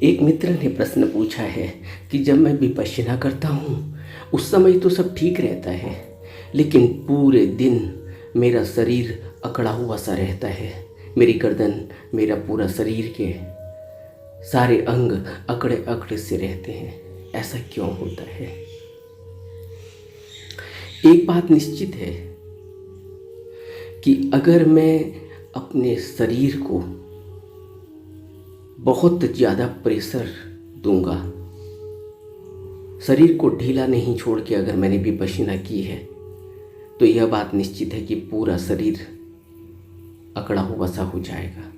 एक मित्र ने प्रश्न पूछा है कि जब मैं विपश्यना करता हूँ उस समय तो सब ठीक रहता है, लेकिन पूरे दिन मेरा शरीर अकड़ा हुआ सा रहता है। मेरी गर्दन, मेरा पूरा शरीर के सारे अंग अकड़े अकड़े से रहते हैं। ऐसा क्यों होता है? एक बात निश्चित है कि अगर मैं अपने शरीर को बहुत ज़्यादा प्रेशर दूंगा, शरीर को ढीला नहीं छोड़ के अगर मैंने विपश्यना की है, तो यह बात निश्चित है कि पूरा शरीर अकड़ा हुआ सा हो जाएगा।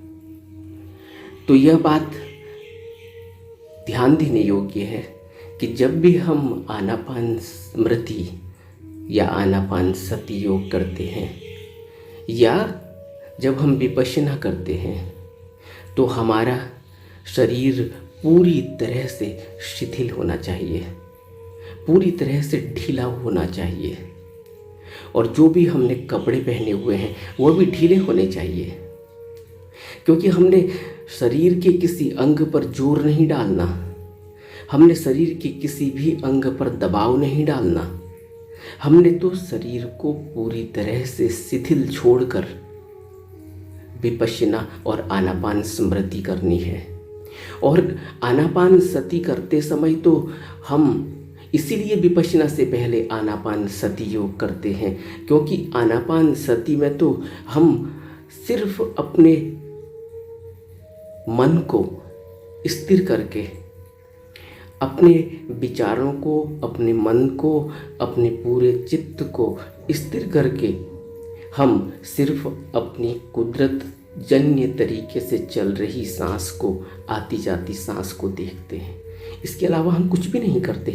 तो यह बात ध्यान देने योग्य है कि जब भी हम आनापान स्मृति या आनापान सति योग करते हैं या जब हम विपश्यना करते हैं, तो हमारा शरीर पूरी तरह से शिथिल होना चाहिए, पूरी तरह से ढीला होना चाहिए, और जो भी हमने कपड़े पहने हुए हैं वो भी ढीले होने चाहिए। क्योंकि हमने शरीर के किसी अंग पर जोर नहीं डालना, हमने शरीर के किसी भी अंग पर दबाव नहीं डालना, हमने तो शरीर को पूरी तरह से शिथिल छोड़कर विपश्यना और आनापान स्मृति करनी है। और आनापान सति करते समय तो हम इसीलिए विपश्यना से पहले आनापान सति योग करते हैं, क्योंकि आनापान सति में तो हम सिर्फ अपने मन को स्थिर करके, अपने विचारों को, अपने मन को, अपने पूरे चित्त को स्थिर करके हम सिर्फ अपनी कुदरत जन्य तरीके से चल रही सांस को, आती जाती सांस को देखते हैं। इसके अलावा हम कुछ भी नहीं करते।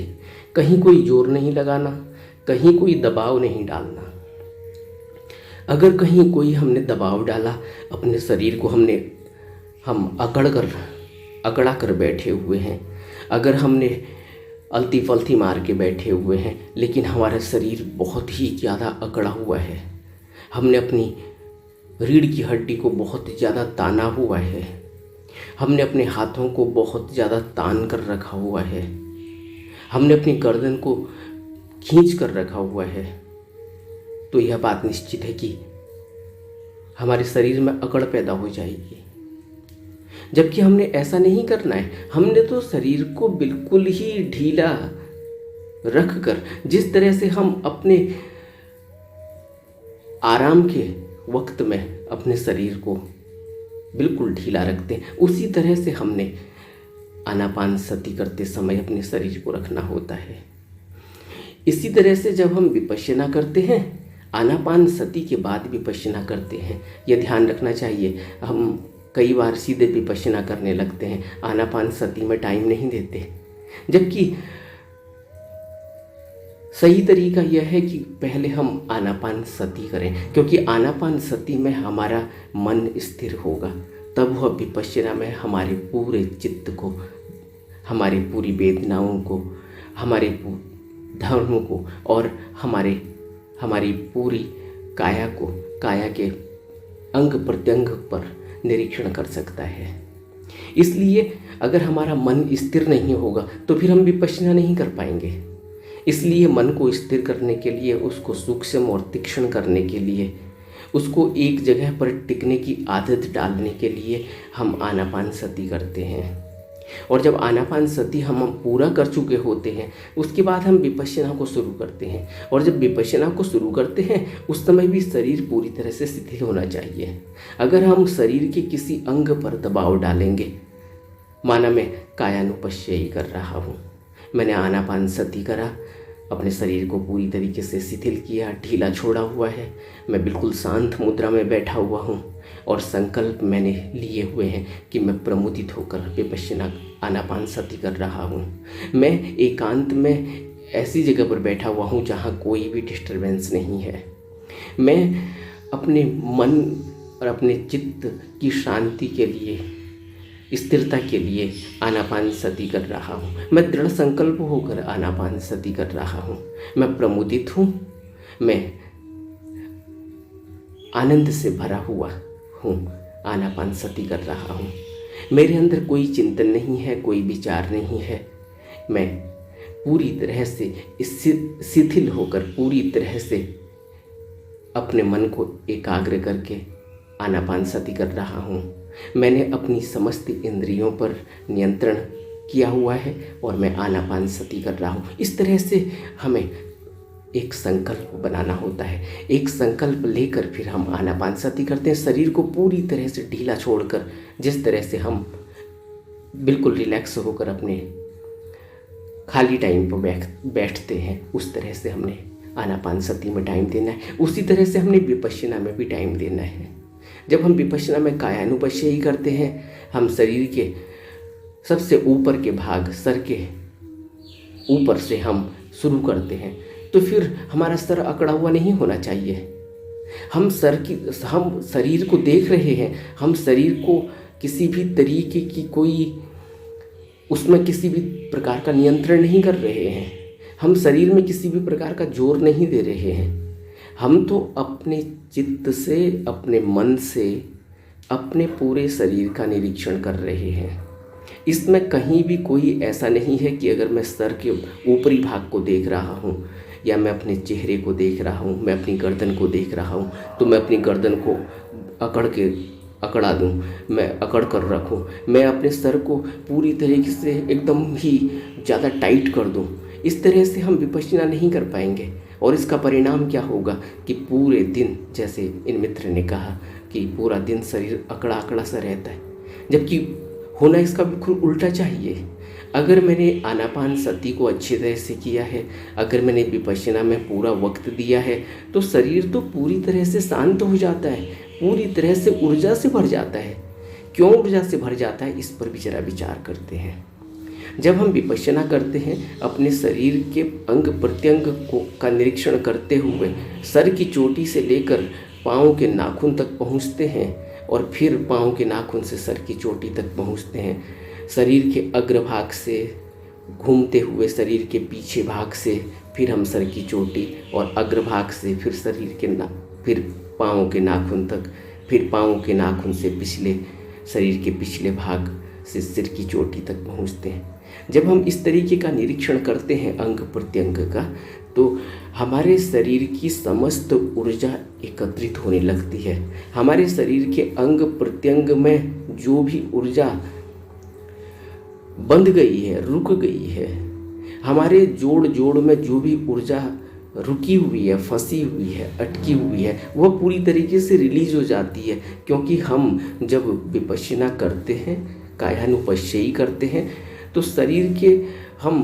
कहीं कोई जोर नहीं लगाना, कहीं कोई दबाव नहीं डालना। अगर कहीं कोई हमने दबाव डाला, अपने शरीर को हम अकड़ा कर बैठे हुए हैं, अगर हमने अलती फलती मार के बैठे हुए हैं, लेकिन हमारा शरीर बहुत ही ज़्यादा अकड़ा हुआ है, हमने अपनी रीढ़ की हड्डी को बहुत ज़्यादा ताना हुआ है, हमने अपने हाथों को बहुत ज़्यादा तान कर रखा हुआ है, हमने अपनी गर्दन को खींच कर रखा हुआ है, तो यह बात निश्चित है कि हमारे शरीर में अकड़ पैदा हो जाएगी। जबकि हमने ऐसा नहीं करना है। हमने तो शरीर को बिल्कुल ही ढीला रख कर, जिस तरह से हम अपने आराम के वक्त में अपने शरीर को बिल्कुल ढीला रखते हैं, उसी तरह से हमने आनापान सति करते समय अपने शरीर को रखना होता है। इसी तरह से जब हम विपश्यना करते हैं, आनापान सति के बाद विपश्यना करते हैं, यह ध्यान रखना चाहिए। हम कई बार सीधे विपश्यना करने लगते हैं, आनापान सति में टाइम नहीं देते, जबकि सही तरीका यह है कि पहले हम आनापान सति करें, क्योंकि आनापान सति में हमारा मन स्थिर होगा, तब वह विपश्यना में हमारे पूरे चित्त को, हमारी पूरी वेदनाओं को, हमारे धर्म को और हमारी पूरी काया को, काया के अंग प्रत्यंग पर निरीक्षण कर सकता है। इसलिए अगर हमारा मन स्थिर नहीं होगा तो फिर हम विपश्यना नहीं कर पाएंगे। इसलिए मन को स्थिर करने के लिए, उसको सूक्ष्म और तीक्ष्ण करने के लिए, उसको एक जगह पर टिकने की आदत डालने के लिए हम आनापान सति करते हैं। और जब आनापान सति हम पूरा कर चुके होते हैं, उसके बाद हम विपश्यना को शुरू करते हैं। और जब विपश्यना को शुरू करते हैं, उस समय भी शरीर पूरी तरह से शिथिल होना चाहिए। अगर हम शरीर के किसी अंग पर दबाव डालेंगे, माना मैं कायानुपश्ययी कर रहा हूँ, मैंने आनापान सति करा, अपने शरीर को पूरी तरीके से शिथिल किया, ढीला छोड़ा हुआ है, मैं बिल्कुल शांत मुद्रा में बैठा हुआ हूँ और संकल्प मैंने लिए हुए हैं कि मैं प्रमुदित होकर विपश्यना आनापान सति कर रहा हूँ। मैं एकांत में ऐसी जगह पर बैठा हुआ हूँ जहाँ कोई भी डिस्टर्बेंस नहीं है। मैं अपने मन और अपने चित्त की शांति के लिए, स्थिरता के लिए आनापान सति कर रहा हूँ। मैं दृढ़ संकल्प होकर आनापान सति कर रहा हूँ। मैं प्रमुदित हूँ, मैं आनंद से भरा हुआ हूँ, आनापान सति कर रहा हूँ। मेरे अंदर कोई चिंतन नहीं है, कोई विचार नहीं है। मैं पूरी तरह से शिथिल होकर, पूरी तरह से अपने मन को एकाग्र करके आनापानसति कर रहा हूँ। मैंने अपनी समस्त इंद्रियों पर नियंत्रण किया हुआ है और मैं आनापानसति कर रहा हूँ। इस तरह से हमें एक संकल्प बनाना होता है। एक संकल्प लेकर फिर हम आनापानसति करते हैं, शरीर को पूरी तरह से ढीला छोड़कर। जिस तरह से हम बिल्कुल रिलैक्स होकर अपने खाली टाइम पर बैठते हैं, उस तरह से हमने आनापानसति में टाइम देना है। उसी तरह से हमने विपश्यना में भी टाइम देना है। जब हम विपश्यना में कायानुपश्ययी करते हैं, हम शरीर के सबसे ऊपर के भाग, सर के ऊपर से हम शुरू करते हैं, तो फिर हमारा सर अकड़ा हुआ नहीं होना चाहिए। हम शरीर को देख रहे हैं, हम शरीर को किसी भी तरीके की उसमें किसी भी प्रकार का नियंत्रण नहीं कर रहे हैं। हम शरीर में किसी भी प्रकार का जोर नहीं दे रहे हैं। हम तो अपने चित्त से, अपने मन से, अपने पूरे शरीर का निरीक्षण कर रहे हैं। इसमें कहीं भी कोई ऐसा नहीं है कि अगर मैं सर के ऊपरी भाग को देख रहा हूँ या मैं अपने चेहरे को देख रहा हूँ, मैं अपनी गर्दन को देख रहा हूँ, तो मैं अपनी गर्दन को अकड़ा दूँ, मैं अकड़ कर रखूँ, मैं अपने सर को पूरी तरीके से एकदम ही ज़्यादा टाइट कर दूँ। इस तरह से हम विपश्यना नहीं कर पाएंगे और इसका परिणाम क्या होगा कि पूरे दिन, जैसे इन मित्र ने कहा कि पूरा दिन शरीर अकड़ा अकड़ा सा रहता है, जबकि होना इसका बिल्कुल उल्टा चाहिए। अगर मैंने आनापानसति को अच्छी तरह से किया है, अगर मैंने विपश्यना में पूरा वक्त दिया है, तो शरीर तो पूरी तरह से शांत हो जाता है, पूरी तरह से ऊर्जा से भर जाता है। क्यों ऊर्जा से भर जाता है, इस पर भी जरा विचार करते हैं। जब हम विपश्यना करते हैं, अपने शरीर के अंग प्रत्यंग का निरीक्षण करते हुए सर की चोटी से लेकर पाँव के नाखून तक पहुँचते हैं और फिर पाँव के नाखून से सर की चोटी तक पहुँचते हैं। शरीर के अग्रभाग से घूमते हुए शरीर के पीछे भाग से फिर हम सर की चोटी, और अग्रभाग से फिर फिर पाँव के नाखून तक, फिर पाँव के नाखून से शरीर के पिछले भाग से सिर की चोटी तक पहुँचते हैं। जब हम इस तरीके का निरीक्षण करते हैं अंग प्रत्यंग का, तो हमारे शरीर की समस्त ऊर्जा एकत्रित होने लगती है। हमारे शरीर के अंग प्रत्यंग में जो भी ऊर्जा बंध गई है, रुक गई है, हमारे जोड़ में जो भी ऊर्जा रुकी हुई है, फंसी हुई है, अटकी हुई है, वह पूरी तरीके से रिलीज हो जाती है। क्योंकि हम जब विपश्यना करते हैं, कायानुपश्ययी करते हैं, तो शरीर के हम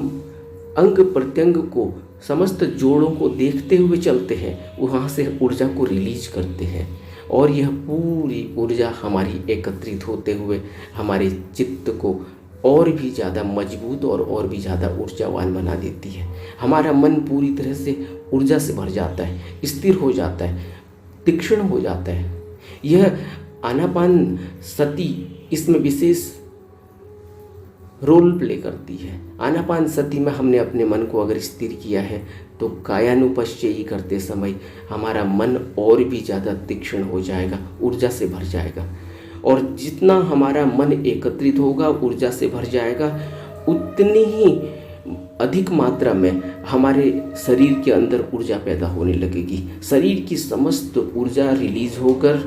अंग प्रत्यंग को, समस्त जोड़ों को देखते हुए चलते हैं, वहाँ से ऊर्जा को रिलीज करते हैं और यह पूरी ऊर्जा हमारी एकत्रित होते हुए हमारे चित्त को और भी ज़्यादा मजबूत और भी ज़्यादा ऊर्जावान बना देती है। हमारा मन पूरी तरह से ऊर्जा से भर जाता है, स्थिर हो जाता है, तीक्ष्ण हो जाता है। यह आनापानसति इसमें विशेष रोल प्ले करती है। आनापानसति में हमने अपने मन को अगर स्थिर किया है, तो कायानुपश्ययी करते समय हमारा मन और भी ज़्यादा तीक्ष्ण हो जाएगा, ऊर्जा से भर जाएगा। और जितना हमारा मन एकत्रित होगा, ऊर्जा से भर जाएगा, उतनी ही अधिक मात्रा में हमारे शरीर के अंदर ऊर्जा पैदा होने लगेगी। शरीर की समस्त ऊर्जा रिलीज होकर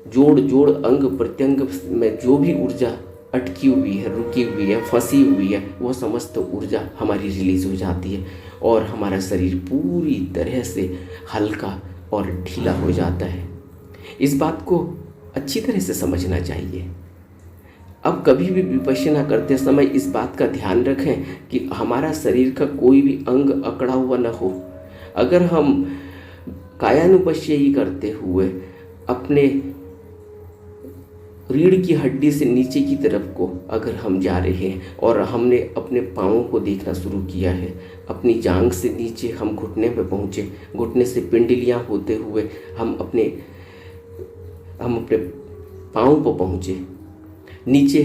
जोड़ अंग प्रत्यंग में जो भी ऊर्जा अटकी हुई है, रुकी हुई है, फंसी हुई है, वह समस्त ऊर्जा हमारी रिलीज हो जाती है और हमारा शरीर पूरी तरह से हल्का और ढीला हो जाता है। इस बात को अच्छी तरह से समझना चाहिए। अब कभी भी विपश्यना करते समय इस बात का ध्यान रखें कि हमारा शरीर का कोई भी अंग अकड़ा हुआ न हो। अगर हम कायानुपश्ययी करते हुए अपने रीढ़ की हड्डी से नीचे की तरफ को अगर हम जा रहे हैं और हमने अपने पाँवों को देखना शुरू किया है, अपनी जांघ से नीचे हम घुटने पे पहुँचे, घुटने से पिंडलियाँ होते हुए हम अपने पाँव पर पहुँचे, नीचे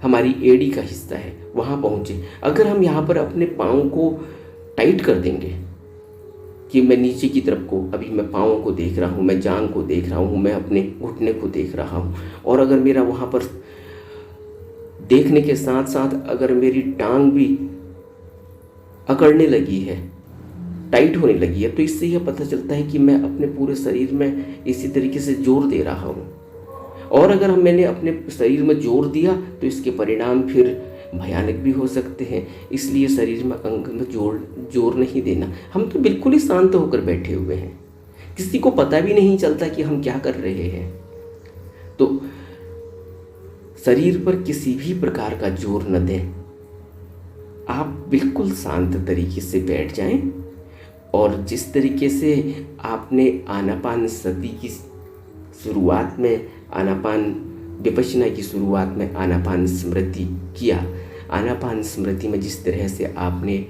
हमारी एड़ी का हिस्सा है वहाँ पहुँचे। अगर हम यहाँ पर अपने पाँव को टाइट कर देंगे कि मैं नीचे की तरफ को, अभी मैं पाँव को देख रहा हूँ, मैं जांघ को देख रहा हूँ, मैं अपने घुटने को देख रहा हूँ, और अगर मेरा वहाँ पर देखने के साथ साथ अगर मेरी टांग भी अकड़ने लगी है, टाइट होने लगी है, तो इससे यह पता चलता है कि मैं अपने पूरे शरीर में इसी तरीके से जोर दे रहा हूँ। और अगर मैंने अपने शरीर में जोर दिया तो इसके परिणाम फिर भयानक भी हो सकते हैं। इसलिए शरीर में अंग में जोर नहीं देना। हम तो बिल्कुल ही शांत होकर बैठे हुए हैं, किसी को पता भी नहीं चलता कि हम क्या कर रहे हैं। तो शरीर पर किसी भी प्रकार का जोर न दें। आप बिल्कुल शांत तरीके से बैठ जाएं और जिस तरीके से आपने आनापान सती की शुरुआत में, आनापान विपश्यना की शुरुआत में आनापान स्मृति किया, आनापान स्मृति में जिस तरह से आपने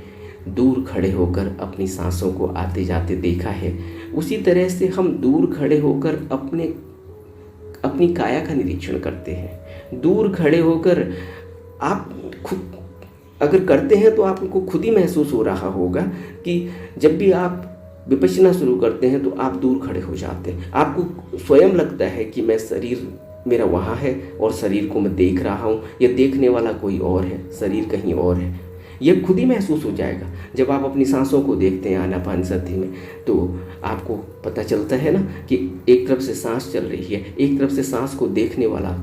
दूर खड़े होकर अपनी सांसों को आते जाते देखा है, उसी तरह से हम दूर खड़े होकर अपनी काया का निरीक्षण करते हैं। दूर खड़े होकर आप खुद अगर करते हैं तो आपको खुद ही महसूस हो रहा होगा कि जब भी आप विपश्यना शुरू करते हैं तो आप दूर खड़े हो जाते हैं। आपको स्वयं लगता है कि मैं शरीर मेरा वहाँ है और शरीर को मैं देख रहा हूँ, या देखने वाला कोई और है, शरीर कहीं और है। यह खुद ही महसूस हो जाएगा जब आप अपनी सांसों को देखते हैं आनापान सती में। तो आपको पता चलता है ना कि एक तरफ से सांस चल रही है, एक तरफ से सांस को देखने वाला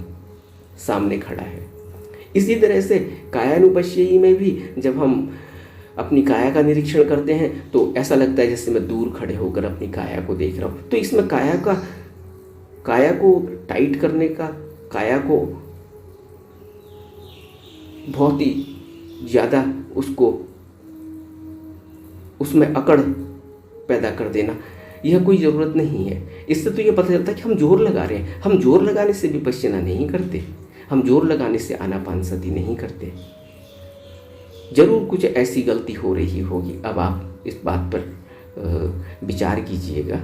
सामने खड़ा है। इसी तरह से कायानुपश्ययी में भी जब हम अपनी काया का निरीक्षण करते हैं तो ऐसा लगता है जैसे मैं दूर खड़े होकर अपनी काया को देख रहा हूँ। तो इसमें काया को टाइट करने का, काया को बहुत ही ज़्यादा उसमें अकड़ पैदा कर देना, यह कोई ज़रूरत नहीं है। इससे तो यह पता चलता है कि हम जोर लगा रहे हैं। हम जोर लगाने से विपश्यना नहीं करते, हम जोर लगाने से आनापान सती नहीं करते। जरूर कुछ ऐसी गलती हो रही होगी। अब आप इस बात पर विचार कीजिएगा।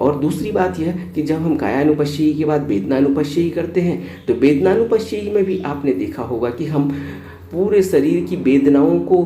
और दूसरी बात यह कि जब हम कायानुपश्ययी के बाद वेदनानुपश्ययी करते हैं तो वेदनानुपश्ययी में भी आपने देखा होगा कि हम पूरे शरीर की वेदनाओं को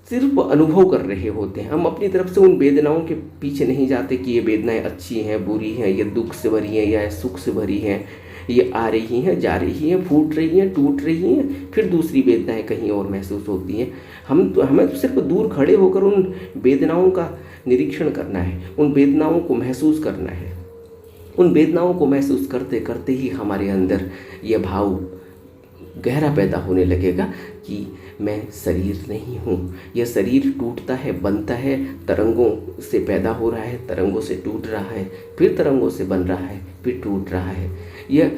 सिर्फ अनुभव कर रहे होते हैं। हम अपनी तरफ से उन वेदनाओं के पीछे नहीं जाते कि ये वेदनाएं अच्छी हैं, बुरी हैं, ये दुख से भरी हैं या सुख से भरी हैं, ये आ रही हैं, जा रही हैं, फूट रही हैं, टूट रही हैं, फिर दूसरी वेदनाएं कहीं और महसूस होती हैं। हमें तो सिर्फ दूर खड़े होकर उन वेदनाओं का निरीक्षण करना है, उन वेदनाओं को महसूस करना है। उन वेदनाओं को महसूस करते करते ही हमारे अंदर यह भाव गहरा पैदा होने लगेगा कि मैं शरीर नहीं हूँ। यह शरीर टूटता है, बनता है, तरंगों से पैदा हो रहा है, तरंगों से टूट रहा है, फिर तरंगों से बन रहा है, फिर टूट रहा है। यह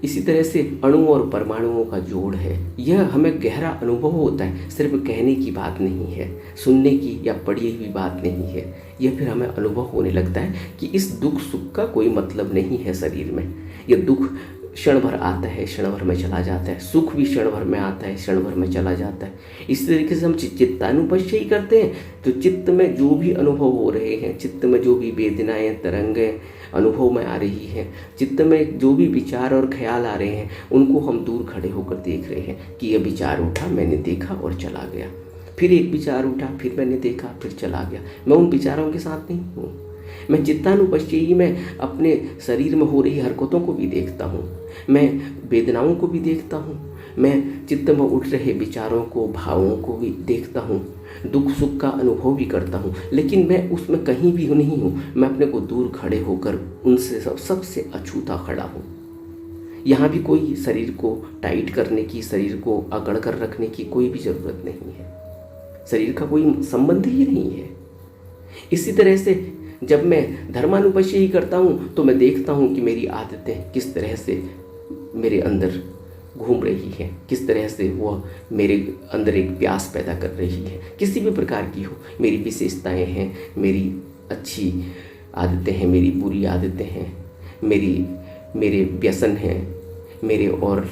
इसी तरह से अणु और परमाणुओं का जोड़ है। यह हमें गहरा अनुभव होता है, सिर्फ कहने की बात नहीं है, सुनने की या पढ़ी हुई बात नहीं है। यह फिर हमें अनुभव होने लगता है कि इस दुख सुख का कोई मतलब नहीं है शरीर में। यह दुख क्षण भर आता है, क्षण भर में चला जाता है, सुख भी क्षण भर में आता है, क्षण भर में चला जाता है। इस तरीके से हम चित्तानुपश्ययी करते हैं तो चित्त में जो भी अनुभव हो रहे हैं, चित्त में जो भी वेदनाएं, तरंगें अनुभव में आ रही हैं, चित्त में जो भी विचार और ख्याल आ रहे हैं, उनको हम दूर खड़े होकर देख रहे हैं कि यह विचार उठा, मैंने देखा और चला गया। फिर एक विचार उठा, फिर मैंने देखा, फिर चला गया। मैं उन विचारों के साथ नहीं हूँ। मैं चित्तानुपश्ययी में अपने शरीर में हो रही हरकतों को भी देखता हूँ, मैं वेदनाओं को भी देखता हूँ, मैं चित्त में उठ रहे विचारों को, भावों को भी देखता हूँ, दुख सुख का अनुभव भी करता हूँ, लेकिन मैं उसमें कहीं भी नहीं हूँ। मैं अपने को दूर खड़े होकर उनसे सबसे अछूता खड़ा हूँ। यहाँ भी कोई शरीर को टाइट करने की, शरीर को अकड़ कर रखने की कोई भी ज़रूरत नहीं है। शरीर का कोई संबंध ही नहीं है। इसी तरह से जब मैं धर्मानुपश्ययी करता हूँ तो मैं देखता हूँ कि मेरी आदतें किस तरह से मेरे अंदर घूम रही है, किस तरह से वह मेरे अंदर एक प्यास पैदा कर रही है, किसी भी प्रकार की हो। मेरी विशेषताएं हैं, मेरी अच्छी आदतें हैं, मेरी बुरी आदतें हैं, मेरे व्यसन हैं, मेरे और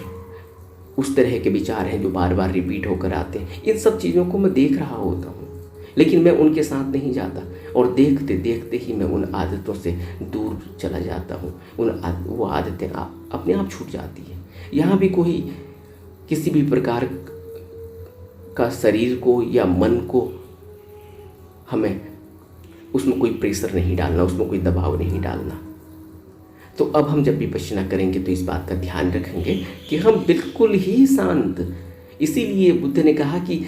उस तरह के विचार हैं जो बार बार रिपीट होकर आते हैं। इन सब चीज़ों को मैं देख रहा होता हूँ, लेकिन मैं उनके साथ नहीं जाता और देखते देखते ही मैं उन आदतों से दूर चला जाता हूँ। वो आदतें अपने आप छूट जाती हैं। यहाँ भी कोई किसी भी प्रकार का शरीर को या मन को हमें उसमें कोई प्रेशर नहीं डालना, उसमें कोई दबाव नहीं डालना। तो अब हम जब विपश्यना करेंगे तो इस बात का ध्यान रखेंगे कि हम बिल्कुल ही शांत, इसीलिए बुद्ध ने कहा कि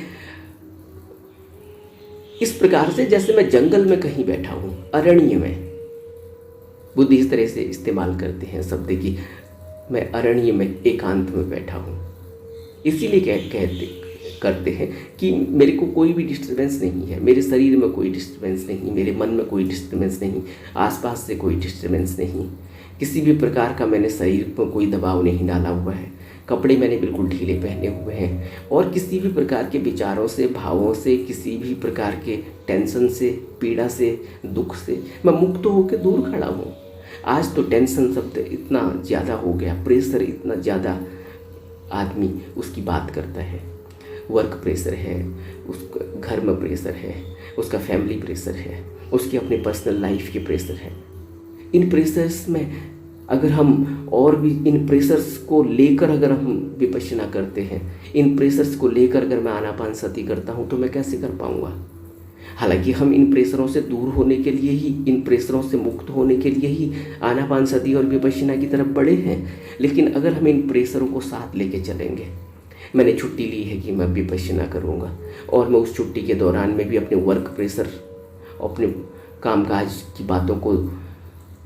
इस प्रकार से जैसे मैं जंगल में कहीं बैठा हूं, अरण्य में। बुद्ध इस तरह से इस्तेमाल करते हैं शब्द कि मैं अरण्य में एकांत में बैठा हूं। इसीलिए कहते करते हैं कि मेरे को कोई भी डिस्टर्बेंस नहीं है, मेरे शरीर में कोई डिस्टर्बेंस नहीं, मेरे मन में कोई डिस्टर्बेंस नहीं, आसपास से कोई डिस्टर्बेंस नहीं, किसी भी प्रकार का मैंने शरीर पर कोई दबाव नहीं डाला हुआ है, कपड़े मैंने बिल्कुल ढीले पहने हुए हैं और किसी भी प्रकार के विचारों से, भावों से, किसी भी प्रकार के टेंशन से, पीड़ा से, दुख से मैं मुक्त होकर दूर खड़ा हूँ। आज तो टेंशन शब्द इतना ज़्यादा हो गया, प्रेशर इतना ज़्यादा आदमी उसकी बात करता है। वर्क प्रेशर है, उसका घर में प्रेशर है, उसका फैमिली प्रेशर है, उसकी अपने पर्सनल लाइफ के प्रेशर है। इन प्रेशर्स में अगर हम और भी इन प्रेशर्स को लेकर अगर हम विपश्यना करते हैं, इन प्रेशर्स को लेकर अगर मैं आनापान सती करता हूँ तो मैं कैसे कर पाऊँगा। हालांकि हम इन प्रेशरों से दूर होने के लिए ही, इन प्रेशरों से मुक्त होने के लिए ही आनापान सती और विपश्यना की तरफ बढ़े हैं, लेकिन अगर हम इन प्रेशरों को साथ लेके चलेंगे, मैंने छुट्टी ली है कि मैं विपश्यना करूँगा और मैं उस छुट्टी के दौरान में भी अपने वर्क प्रेशर, अपने कामकाज की बातों को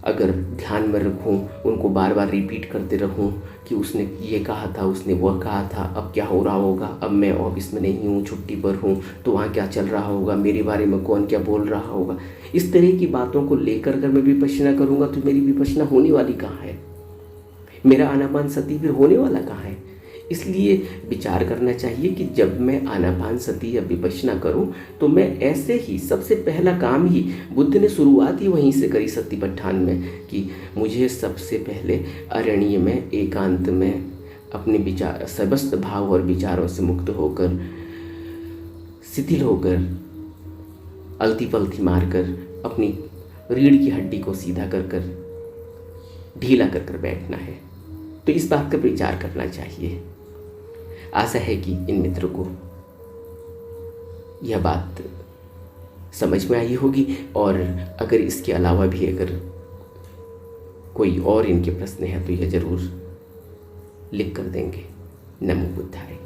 अगर ध्यान में रखूं, उनको बार बार रिपीट करते रहूं कि उसने ये कहा था, उसने वह कहा था, अब क्या हो रहा होगा, अब मैं ऑफिस में नहीं हूँ, छुट्टी पर हूँ, तो वहाँ क्या चल रहा होगा, मेरे बारे में कौन क्या बोल रहा होगा। इस तरह की बातों को लेकर अगर मैं विपश्यना करूँगा तो मेरी विपश्यना होने वाली कहाँ है, मेरा आनापान सती फिर होने वाला कहाँ है। इसलिए विचार करना चाहिए कि जब मैं आनापान सती या विपश्यना करूं तो मैं ऐसे ही, सबसे पहला काम ही बुद्ध ने शुरुआत ही वहीं से करी सतिपट्ठान में कि मुझे सबसे पहले अरण्य में एकांत में अपने विचार, समस्त भाव और विचारों से मुक्त होकर, शिथिल होकर, अलती पलती मारकर अपनी रीढ़ की हड्डी को सीधा कर कर, ढीला कर कर बैठना है। तो इस बात का विचार करना चाहिए। आशा है कि इन मित्रों को यह बात समझ में आई होगी और अगर इसके अलावा भी अगर कोई और इनके प्रश्न है तो यह ज़रूर लिख कर देंगे। नमो बुद्धाय।